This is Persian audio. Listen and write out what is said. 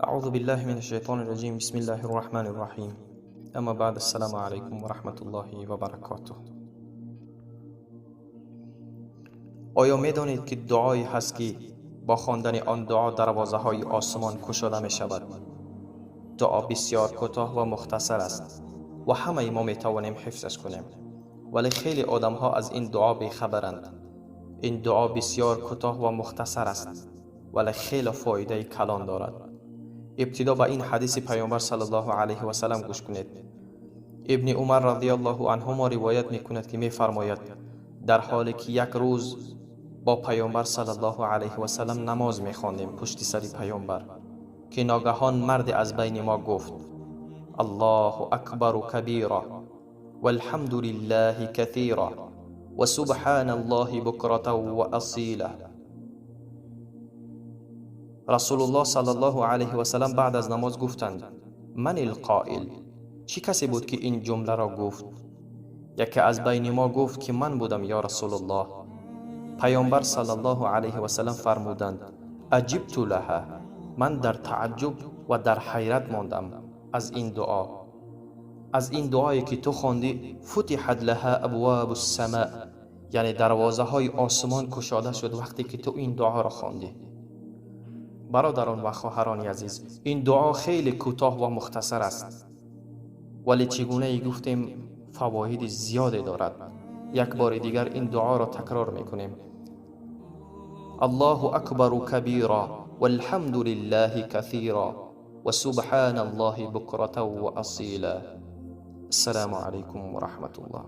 أعوذ بالله من الشيطان الرجيم. بسم الله الرحمن الرحیم. اما بعد، السلام علیکم و رحمت الله و برکاته. آیا می دانید که دعایی هست که با خواندن آن دعا دروازه های آسمان گشوده می شود؟ دعا بسیار کوتاه و مختصر است و همه ما می توانیم حفظش کنیم، ولی خیلی آدم ها از این دعا بیخبرند. این دعا بسیار کوتاه و مختصر است ولی خیلی فایده کلان دارد. ابتدا به این حدیث پیامبر صلی الله علیه و سلم گوش کنید. ابن عمر رضی الله عنهما روایت میکند که میفرماید در حالی که یک روز با پیامبر صلی الله علیه و سلم نماز میخواندیم پشت سر پیامبر که ناگهان مرد از بین ما گفت: الله اکبر کبیرا والحمد لله کثیرا و سبحان الله بکرة و اصیلا. رسول الله صلی الله علیه و سلم بعد از نماز گفتند: من القائل؟ چی کسی بود که این جمله را گفت؟ یکی از بین ما گفت که من بودم یا رسول الله. پیامبر صلی الله علیه و سلم فرمودند: عجبت لها. من در تعجب و در حیرت ماندم از این دعا. از این دعایی که تو خواندی فتحت لها ابواب السماء، یعنی دروازه های آسمان گشاده شد وقتی که تو این دعا را خواندی. برادران و خواهران عزیز، این دعا خیلی کوتاه و مختصر است، ولی چگونه گفتیم فواید زیادی دارد. یک بار دیگر این دعا را تکرار میکنیم: الله اکبر کبیرا والحمد لله کثیرا و سبحان الله بکرة و اصیلا. السلام علیکم و رحمت الله.